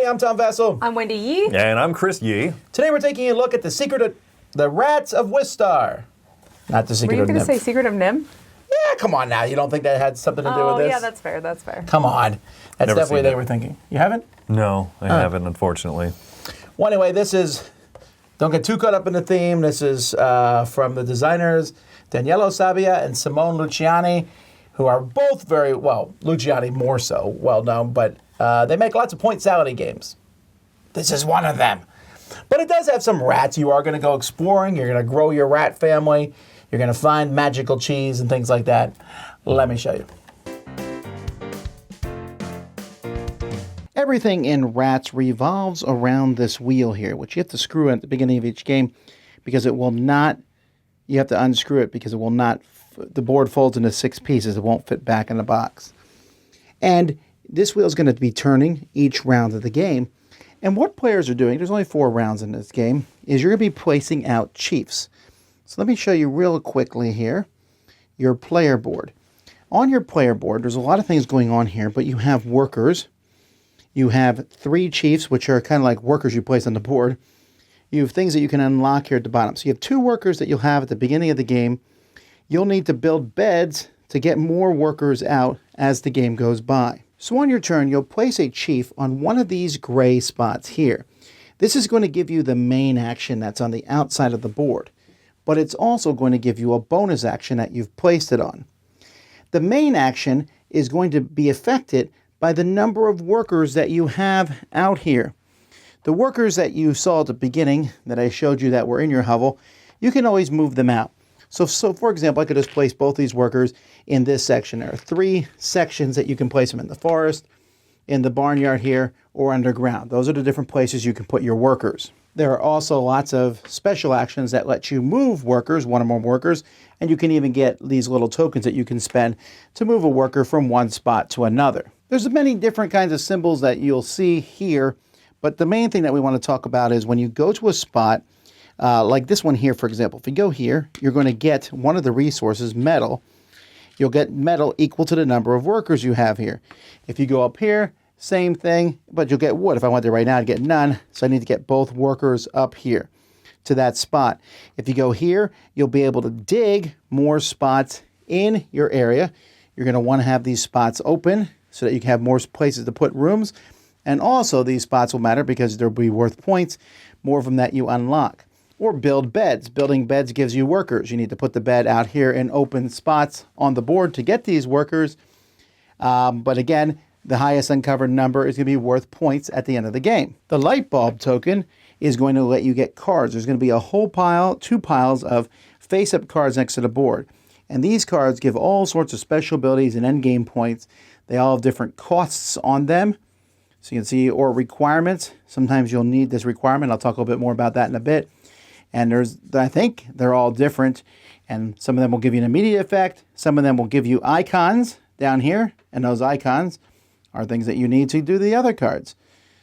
everybody. I'm Tom Vessel. I'm Wendy Yee. And I'm Chris Yee. Today we're taking a look at the secret of the Rats of Wistar. Not the secret of Were you going Nim. to say Secret of Nim? Yeah, come on now. You don't think that had something to do with this? Yeah, that's fair. That's fair. Come on. That's Never definitely seen what they it. were thinking. You haven't? No, I haven't, unfortunately. Well, anyway, this is, don't get too caught up in the theme. This is from the designers Daniele Sabbia and Simone Luciani, who are both very, well, Luciani more so, well known, but they make lots of pointillality games. This is one of them. But it does have some rats. You are going to go exploring. You're going to grow your rat family. You're going to find magical cheese and things like that. Let me show you. Everything in Rats revolves around this wheel here, which you have to screw in at the beginning of each game because it will not, you have to unscrew it because it will not, the board folds into 6 pieces. It won't fit back in the box. And this wheel is going to be turning each round of the game. And what players are doing, there's only 4 rounds in this game, is you're going to be placing out chiefs. So let me show you real quickly here your player board. On your player board, there's a lot of things going on here, but you have workers. You have 3 chiefs, which are kind of like workers you place on the board. You have things that you can unlock here at the bottom. So you have 2 workers that you'll have at the beginning of the game. You'll need to build beds to get more workers out as the game goes by. So on your turn, you'll place a chief on one of these gray spots here. This is going to give you the main action that's on the outside of the board, but it's also going to give you a bonus action that you've placed it on. The main action is going to be affected by the number of workers that you have out here. The workers that you saw at the beginning that I showed you that were in your hovel, you can always move them out. So for example, I could just place both these workers in this section. There are 3 sections that you can place them in: the forest, in the barnyard here, or underground. Those are the different places you can put your workers. There are also lots of special actions that let you move workers, 1 or more workers, and you can even get these little tokens that you can spend to move a worker from one spot to another. There's many different kinds of symbols that you'll see here, but the main thing that we want to talk about is when you go to a spot, like this one here, for example. If you go here, you're going to get one of the resources, metal. You'll get metal equal to the number of workers you have here. If you go up here, same thing, but you'll get wood. If I went there right now, I'd get none, so I need to get both workers up here to that spot. If you go here, you'll be able to dig more spots in your area. You're going to want to have these spots open so that you can have more places to put rooms. And also these spots will matter because they'll be worth points, more of them that you unlock. Or build beds. Building beds gives you workers. You need to put the bed out here in open spots on the board to get these workers. But again, the highest uncovered number is going to be worth points at the end of the game. The light bulb token is going to let you get cards. There's going to be a whole pile, 2 piles of face-up cards next to the board. And these cards give all sorts of special abilities and endgame points. They all have different costs on them. So you can see, or requirements. Sometimes you'll need this requirement. I'll talk a little bit more about that in a bit. And I think they're all different. And some of them will give you an immediate effect. Some of them will give you icons down here. And those icons are things that you need to do the other cards.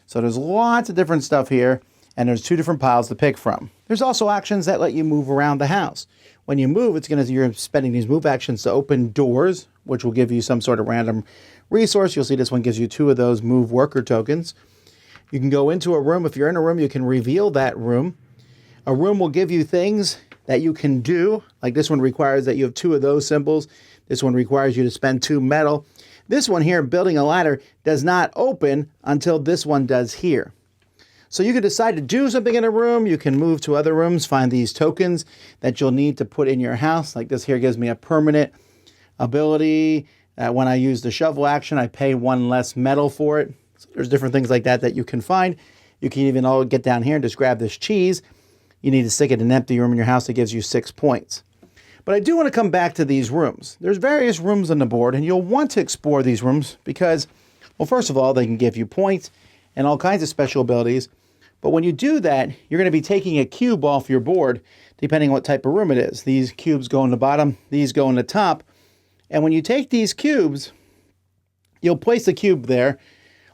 So there's lots of different stuff here. And there's 2 different piles to pick from. There's also actions that let you move around the house. When you move, you're spending these move actions to open doors, which will give you some sort of random resource. You'll see this one gives you 2 of those move worker tokens. You can go into a room. If you're in a room, you can reveal that room. A room will give you things that you can do. Like this one requires that you have 2 of those symbols. This one requires you to spend 2 metal. This one here, building a ladder, does not open until this one does here. So you can decide to do something in a room. You can move to other rooms, find these tokens that you'll need to put in your house. Like this here gives me a permanent ability. When I use the shovel action, I pay 1 less metal for it. So there's different things like that that you can find. You can even all get down here and just grab this cheese. You need to stick it in an empty room in your house that gives you 6 points. But I do want to come back to these rooms. There's various rooms on the board, and you'll want to explore these rooms because, well, first of all, they can give you points and all kinds of special abilities. But when you do that, you're going to be taking a cube off your board, depending on what type of room it is. These cubes go in the bottom, these go in the top. And when you take these cubes, you'll place the cube there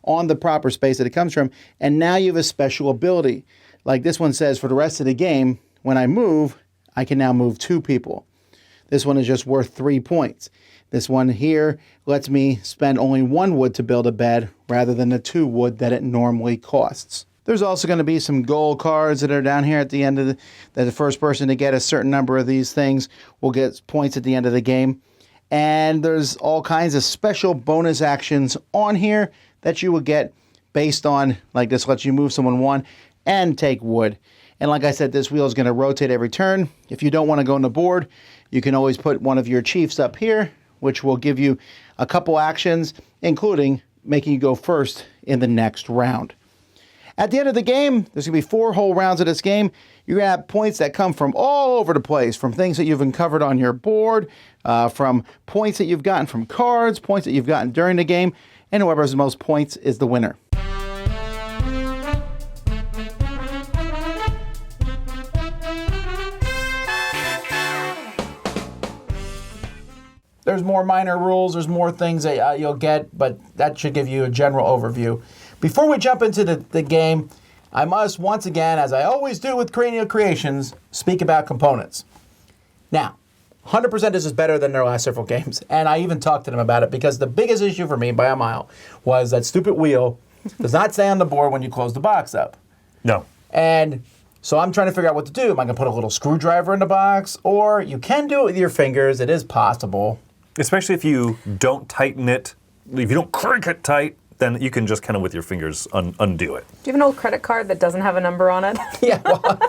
on the proper space that it comes from, and now you have a special ability. Like this one says, for the rest of the game, when I move, I can now move 2 people. This one is just worth 3 points. This one here lets me spend only 1 wood to build a bed rather than the 2 wood that it normally costs. There's also going to be some gold cards that are down here at the end of the first person to get a certain number of these things will get points at the end of the game. And there's all kinds of special bonus actions on here that you will get based on, like this lets you move someone 1 and take wood. And like I said, this wheel is going to rotate every turn. If you don't want to go on the board, you can always put one of your chiefs up here, which will give you a couple actions, including making you go first in the next round. At the end of the game, there's going to be 4 whole rounds of this game. You're going to have points that come from all over the place, from things that you've uncovered on your board, from points that you've gotten from cards, points that you've gotten during the game, and whoever has the most points is the winner. There's more minor rules, there's more things that you'll get, but that should give you a general overview. Before we jump into the game, I must once again, as I always do with Cranial Creations, speak about components. Now, 100% this is better than their last several games, and I even talked to them about it because the biggest issue for me by a mile was that stupid wheel does not stay on the board when you close the box up. No. And so I'm trying to figure out what to do. Am I going to put a little screwdriver in the box? Or you can do it with your fingers. It is possible. Especially if you don't tighten it, if you don't crank it tight, then you can just kind of with your fingers undo it. Do you have an old credit card that doesn't have a number on it? Yeah, well,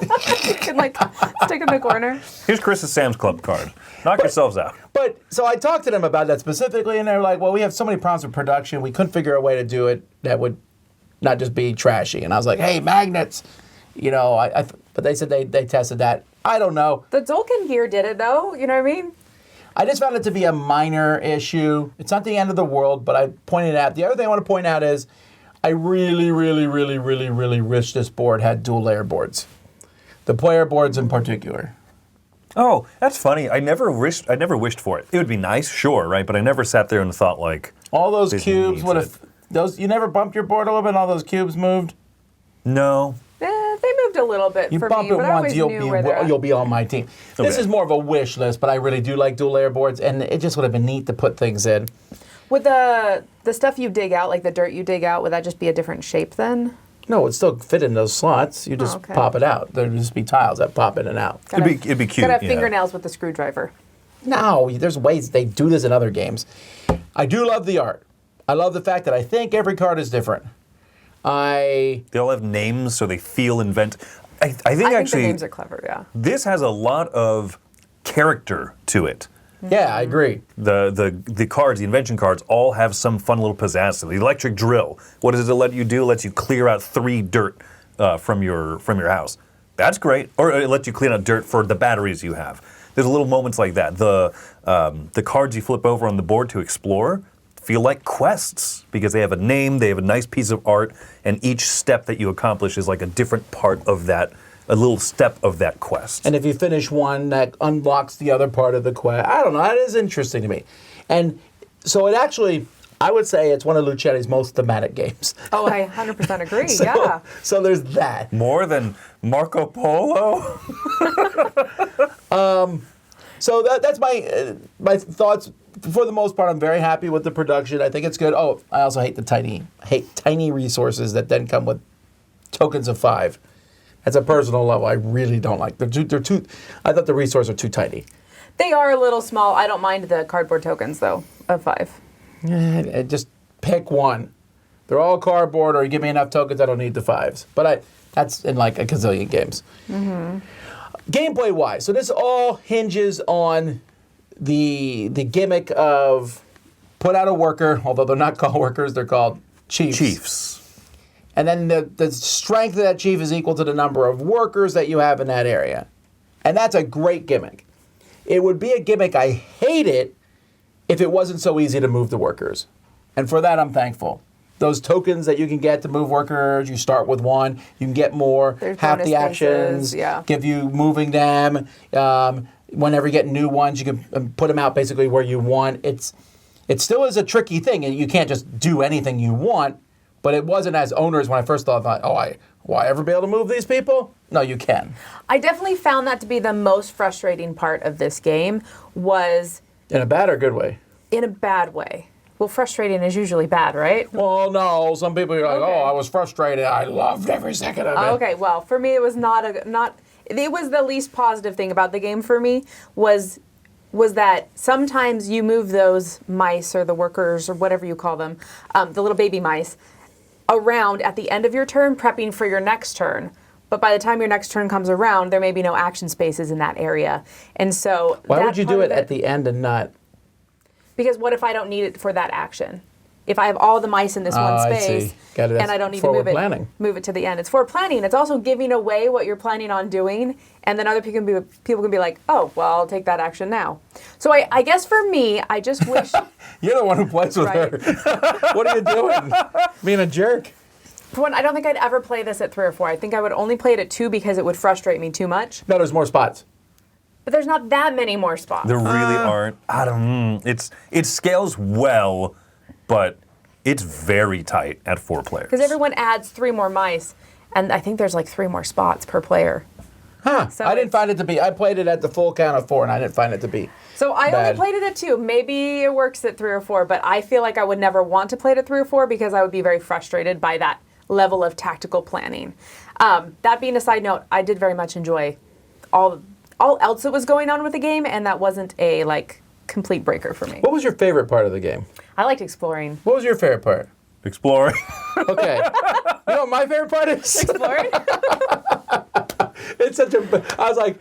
You can like stick in the corner. Here's Chris's Sam's Club card. Knock yourselves out. but so I talked to them about that specifically, and they're like, well, we have so many problems with production. We couldn't figure a way to do it that would not just be trashy. And I was like, hey, magnets. You know, but they said they tested that. I don't know. The Dolken gear did it though, you know what I mean? I just found it to be a minor issue. It's not the end of the world, but I pointed out. The other thing I want to point out is I really, really, really, really, really wish this board had dual layer boards. The player boards in particular. Oh, that's funny. I never wished for it. It would be nice, sure, right? But I never sat there and thought like All those this cubes needs would have you never bumped your board a little bit and all those cubes moved? No. They moved a little bit You for bump me, it but I once, always knew where they're at. you'll be on my team. This Okay. is more of a wish list, but I really do like dual layer boards, and it just would have been neat to put things in. Would the stuff you dig out, like the dirt you dig out, would that just be a different shape then? No, it would still fit in those slots. You just okay. pop it out. There'd just be tiles that pop in and out. It'd be cute. Gotta have yeah. fingernails with the screwdriver. No, there's ways they do this in other games. I do love the art. I love the fact that I think every card is different. They all have names, so they feel invent. I think I think actually the names are clever, yeah. this has a lot of character to it. Yeah, I agree. The cards, the invention cards, all have some fun little pizzazz to them. The electric drill, what does it let you do? It lets you clear out 3 dirt from your house. That's great. Or it lets you clean out dirt for the batteries you have. There's little moments like that. The cards you flip over on the board to explore feel like quests because they have a name, they have a nice piece of art, and each step that you accomplish is like a different part of that, a little step of that quest. And if you finish one, that unlocks the other part of the quest. I don't know. That is interesting to me. And so it actually, I would say it's one of Lucetti's most thematic games. Oh, I 100% agree, So- yeah. So there's that. More than Marco Polo? So that's my thoughts. For the most part, I'm very happy with the production. I think it's good. Oh, I also hate tiny resources that then come with tokens of 5. At a personal level, I really don't like. They're too. I thought the resources are too tiny. They are a little small. I don't mind the cardboard tokens, though, of 5. Just pick one. They're all cardboard, or you give me enough tokens, I don't need the 5s. But that's in like a gazillion games. Mm-hmm. Gameplay-wise, so this all hinges on the gimmick of put out a worker, although they're not called workers, they're called chiefs. And then the strength of that chief is equal to the number of workers that you have in that area. And that's a great gimmick. It would be a gimmick, I hate it, if it wasn't so easy to move the workers. And for that, I'm thankful. Those tokens that you can get to move workers, you start with 1, you can get more, There's half bonus the actions, spaces, yeah. give you moving them. Whenever you get new ones, you can put them out basically where you want. It still is a tricky thing, and you can't just do anything you want, But it wasn't as onerous when I first thought, will I ever be able to move these people? No, you can. I definitely found that to be the most frustrating part of this game was... In a bad or good way? In a bad way. Well, frustrating is usually bad, right? Well, no. Some people are like, Okay. I was frustrated. I loved every second of it. Okay, well, for me, it was not. It was the least positive thing about the game for me was that sometimes you move those mice or the workers or whatever you call them, the little baby mice, around at the end of your turn, prepping for your next turn. But by the time your next turn comes around, there may be no action spaces in that area. And so Why that would you part do of it at the end and not... Because what if I don't need it for that action? If I have all the mice in this one I space see. Got it. and I don't need to Forward planning. move it to the end. It's for planning. It's also giving away what you're planning on doing, and then other people can be like, oh, well, I'll take that action now. So I guess for me, I just wish... You're the one who plays with Right. her. What are you doing? Being a jerk. For one, I don't think I'd ever play this at 3 or 4. I think I would only play it at 2 because it would frustrate me too much. No, there's more spots. But there's not that many more spots. There really aren't. I don't. It scales well, but it's very tight at 4 players. Because everyone adds 3 more mice, and I think there's like 3 more spots per player. Huh. So I didn't it's- find it to be... I played it at the full count of 4, and I didn't find it to be... So I Bad. only played it at 2. Maybe it works at 3 or 4, but I feel like I would never want to play it at 3 or 4 because I would be very frustrated by that level of tactical planning. That being a side note, I did very much enjoy all else that was going on with the game, and that wasn't a complete breaker for me. What was your favorite part of the game? I liked exploring. What was your favorite part? Exploring. Okay. You know what my favorite part is? Exploring? It's such a... I was like,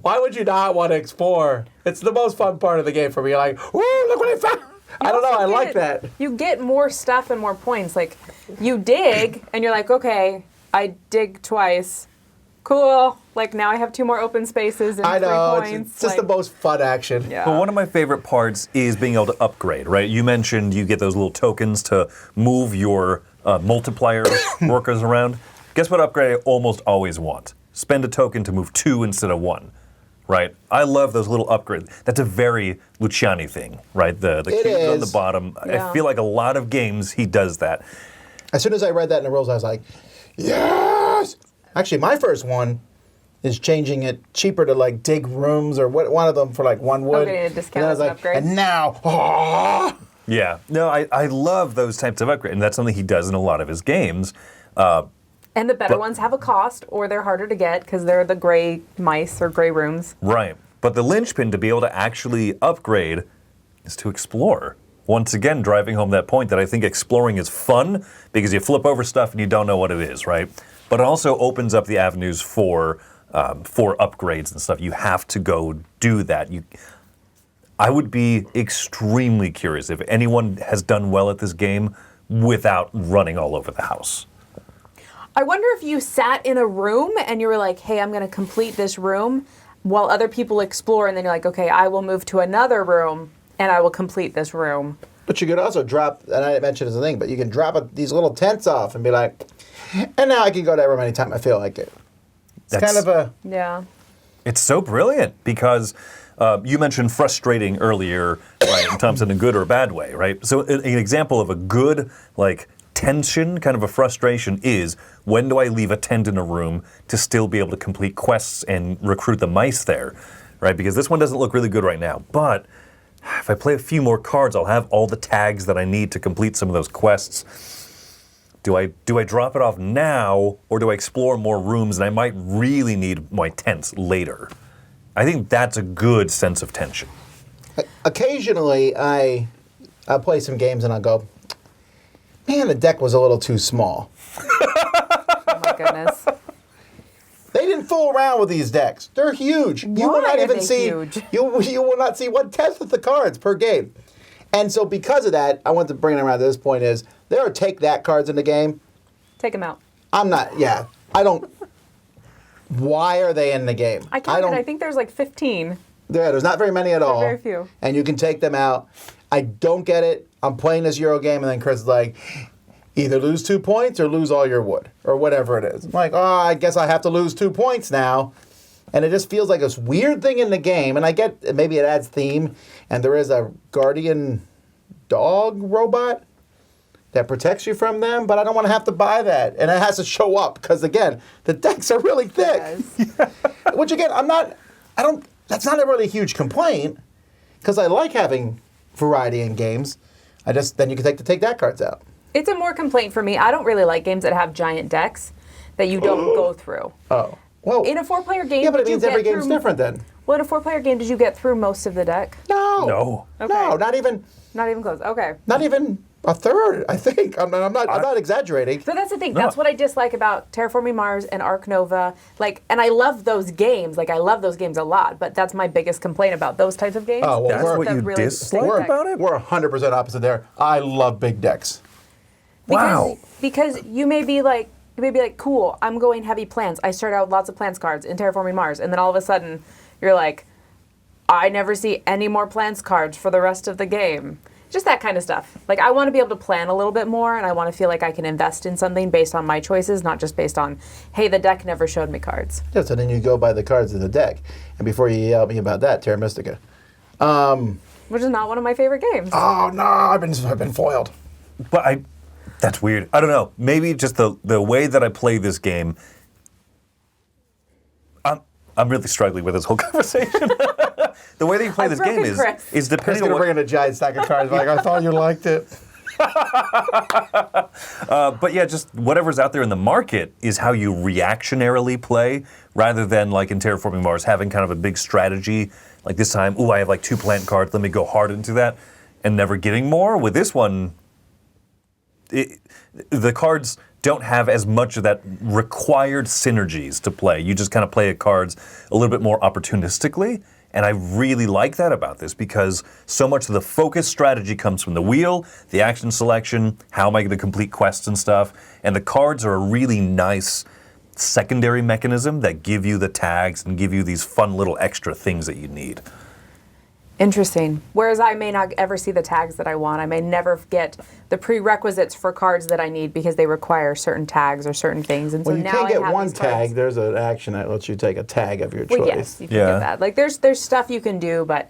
why would you not want to explore? It's the most fun part of the game for me. You're like, woo, look what I found. I don't know. I like that. You get more stuff and more points. Like, you dig, and you're like, okay, I dig twice. Cool. Like, now I have 2 more open spaces and I 3 know. points. It's just the most fun action. Yeah. But one of my favorite parts is being able to upgrade, right? You mentioned you get those little tokens to move your multiplier workers around. Guess what upgrade I almost always want? Spend a token to move 2 instead of 1, right? I love those little upgrades. That's a very Luciani thing, right? The It cubes on the is. bottom. Yeah. I feel like a lot of games he does that. As soon as I read that in the rules, I was like, yes! Actually, my first one is changing it cheaper to dig rooms or one of them for 1 wood. getting a discount And then I was as an like, upgrade. and now, Yeah. No, I love those types of upgrades, and that's something he does in a lot of his games. And the better ones have a cost, or they're harder to get because they're the gray mice or gray rooms. Right. But the linchpin to be able to actually upgrade is to explore. Once again, driving home that point that I think exploring is fun because you flip over stuff and you don't know what it is, right? But it also opens up the avenues for upgrades and stuff. You have to go do that. I would be extremely curious if anyone has done well at this game without running all over the house. I wonder if you sat in a room and you were like, hey, I'm going to complete this room while other people explore, and then you're like, okay, I will move to another room and I will complete this room. But you could also drop, and I didn't mention this thing, but you can drop these little tents off and be like, and now I can go to everyone anytime I feel like it. It's kind of a... Yeah. It's so brilliant because you mentioned frustrating earlier, right, in terms of a good or bad way, right? So an example of a good, tension, kind of a frustration is, when do I leave a tent in a room to still be able to complete quests and recruit the mice there, right? Because this one doesn't look really good right now, but if I play a few more cards, I'll have all the tags that I need to complete some of those quests. Do I drop it off now, or do I explore more rooms and I might really need my tents later? I think that's a good sense of tension. Occasionally, I'll play some games and I'll go, man, the deck was a little too small. Oh my goodness. They didn't fool around with these decks. They're huge. You will Why not are even they see. huge? You will not see 1/10 of the cards per game. And so because of that, I want to bring it around to this point is there are take that cards in the game. Take them out. I'm not. Yeah, I don't. Why are they in the game? I counted. don't. I think there's 15. There's not very many at all. very few. And you can take them out. I don't get it. I'm playing this Euro game, and then Chris is like, either lose 2 points or lose all your wood, or whatever it is. I'm like, oh, I guess I have to lose 2 points now. And it just feels like this weird thing in the game. And I get maybe it adds theme, and there is a guardian dog robot. that protects you from them, but I don't want to have to buy that. And it has to show up because, again, the decks are really thick. Yes. Which, again, that's not a really huge complaint because I like having variety in games. Then you can take that cards out. It's a more complaint for me. I don't really like games that have giant decks that you don't go through. Oh. Well, In a 4-player game, yeah, but it did you means every get game's through- different then. Well, in a 4-player game, did you get through most of the deck? No. No. Okay. No, not even Close. Okay. a third, I think. I'm not exaggerating. So that's the thing. That's what I dislike about Terraforming Mars and Ark Nova. And I love those games. I love those games a lot. But that's my biggest complaint about those types of games. Oh, well, That's what The you really dislike big about decks. it? We're 100% opposite there. I love big decks. Wow. Because you may be like, cool, I'm going heavy plants. I start out with lots of plants cards in Terraforming Mars. And then all of a sudden, you're like, I never see any more plants cards for the rest of the game. Just that kind of stuff. I want to be able to plan a little bit more, and I want to feel like I can invest in something based on my choices, not just based on, hey, the deck never showed me cards. Yeah, so then you go by the cards in the deck. And before you yell at me about that, Terra Mystica. Which is not one of my favorite games. Oh, no, I've been foiled. But that's weird. I don't know. Maybe just the way that I play this game. I'm really struggling with this whole conversation. The way that you play this game is Chris depending going on to bring in a giant stack of cards. I thought you liked it. But yeah, just whatever's out there in the market is how you reactionarily play, rather than like in Terraforming Mars having kind of a big strategy. Like this time, I have 2 plant cards. Let me go hard into that, and never getting more. With this one, the cards don't have as much of that required synergies to play. You just kind of play cards a little bit more opportunistically. And I really like that about this because so much of the focus strategy comes from the wheel, the action selection, how am I going to complete quests and stuff. And the cards are a really nice secondary mechanism that give you the tags and give you these fun little extra things that you need. Interesting. Whereas I may not ever see the tags that I want. I may never get the prerequisites for cards that I need because they require certain tags or certain things. And Well, so you now can't I get have one these cards. tag. There's an action that lets you take a tag of your Well, choice. yes, you can Yeah. get that. There's stuff you can do, but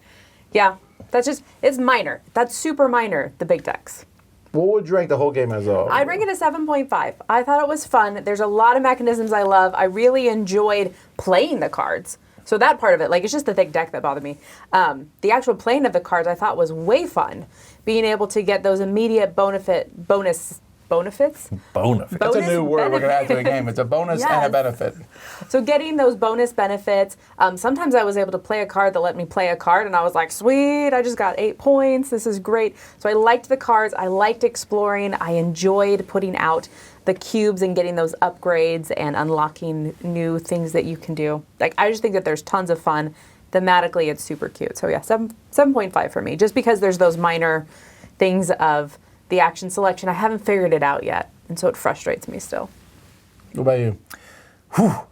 yeah, it's minor. That's super minor, the big decks. What would you rank the whole game as a whole? I'd rank it a 7.5. I thought it was fun. There's a lot of mechanisms I love. I really enjoyed playing the cards. So that part of it, it's just the thick deck that bothered me. The actual playing of the cards I thought was way fun. Being able to get those immediate bonefits? Bonus. That's a new word we're going to add to the game. It's a bonus and a Yes. benefit. So getting those bonus benefits, sometimes I was able to play a card that let me play a card, and I was like, sweet, I just got 8 points. This is great. So I liked the cards. I liked exploring. I enjoyed putting out the cubes and getting those upgrades and unlocking new things that you can do. I just think that there's tons of fun. Thematically, it's super cute. So yeah, 7.5 for me, just because there's those minor things of the action selection. I haven't figured it out yet, and so it frustrates me still. What about you?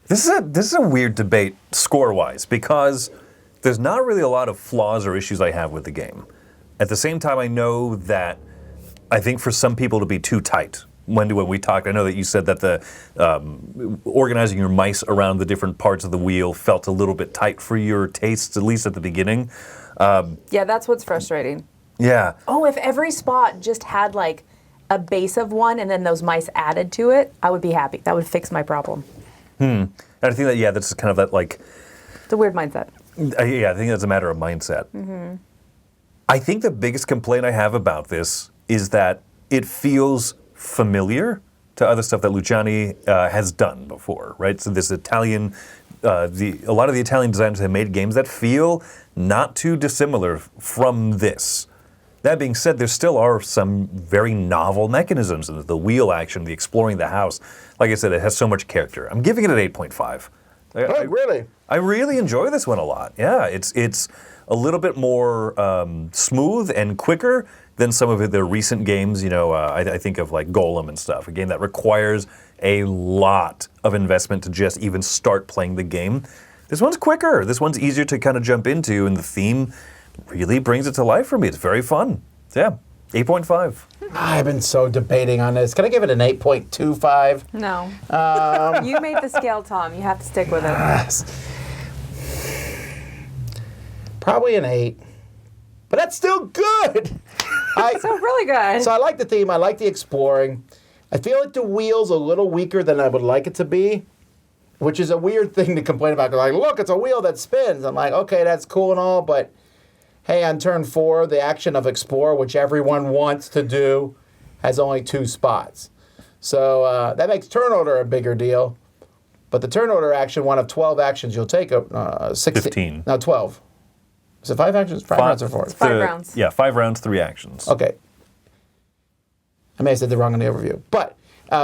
This is a weird debate score-wise because there's not really a lot of flaws or issues I have with the game. At the same time, I know that I think for some people to be too tight. Wendy, when we talked, I know that you said that the organizing your mice around the different parts of the wheel felt a little bit tight for your tastes, at least at the beginning. Yeah, that's what's frustrating. Yeah. Oh, if every spot just had a base of one and then those mice added to it, I would be happy. That would fix my problem. And I think that, that's kind of that It's a weird mindset. I think that's a matter of mindset. Mm-hmm. I think the biggest complaint I have about this is that it feels familiar to other stuff that Luciani has done before, right? So this Italian, a lot of the Italian designers have made games that feel not too dissimilar from this. That being said, there still are some very novel mechanisms in the wheel action, the exploring the house. Like I said, it has so much character. I'm giving it an 8.5. Oh, really? I really enjoy this one a lot. Yeah, it's a little bit more smooth and quicker than some of their recent games. I think of Golem and stuff, a game that requires a lot of investment to just even start playing the game. This one's quicker. This one's easier to kind of jump into, and the theme really brings it to life for me. It's very fun. Yeah, 8.5. I've been so debating on this. Can I give it an 8.25? No. You made the scale, Tom. You have to stick with it. Probably an 8. But that's still good. So really good. So I like the theme. I like the exploring. I feel like the wheel's a little weaker than I would like it to be, which is a weird thing to complain about. Like, look, it's a wheel that spins. I'm like, okay, that's cool and all, but hey, on turn 4, the action of explore, which everyone wants to do, has only 2 spots. So that makes turn order a bigger deal. But the turn order action, one of 12 actions you'll take, 15. No, 12. Is it 5 actions? 5 rounds or 4? It's 5 rounds. Yeah, 5 rounds, 3 actions. Okay. I may have said the wrong in the overview. But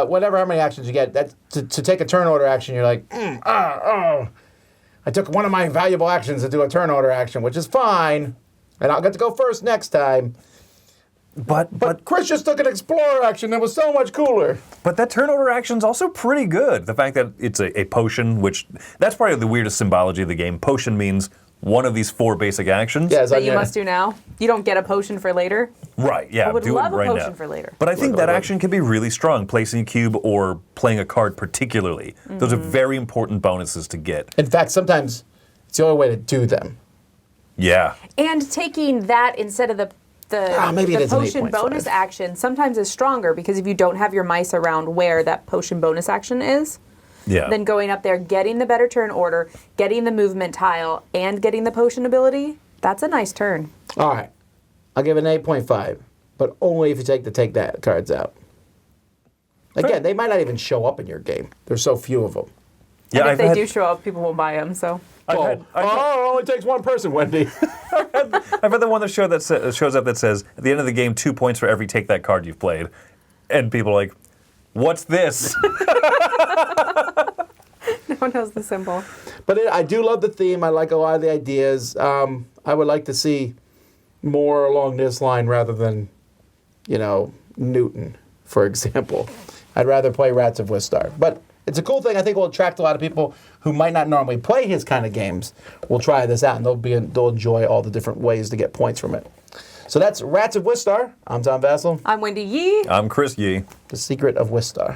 whatever, how many actions you get, that to take a turn order action, you're like, I took one of my valuable actions to do a turn order action, which is fine. And I'll get to go first next time. But Chris just took an explorer action that was so much cooler. But that turn order action's also pretty good. The fact that it's a potion, which that's probably the weirdest symbology of the game. Potion means one of these 4 basic actions. Yeah, That you must do now. You don't get a potion for later. Right, yeah. I would do love it right a potion now. for later. But I think that action can be really strong, placing a cube or playing a card particularly. Those are very important bonuses to get. In fact, sometimes it's the only way to do them. Yeah. And taking that instead of the maybe it is an potion 8.5. bonus action sometimes is stronger because if you don't have your mice around where that potion bonus action is, Yeah. then going up there, getting the better turn order, getting the movement tile, and getting the potion ability, that's a nice turn. All right. I'll give it an 8.5, but only if you take the take that cards out. Again, they might not even show up in your game. There's so few of them. Yeah, And if they do show up, people won't buy them, so... I've it only takes one person, Wendy. I've had the one that shows up that says, at the end of the game, 2 points for every take that card you've played. And people are like, what's this? No one knows the symbol. But I do love the theme. I like a lot of the ideas. I would like to see more along this line rather than, Newton, for example. I'd rather play Rats of Wistar. But it's a cool thing. I think will attract a lot of people who might not normally play his kind of games. Will try this out, and they'll enjoy all the different ways to get points from it. So that's Rats of Wistar. I'm Tom Vassell. I'm Wendy Yee. I'm Chris Yee. The Secret of Wistar.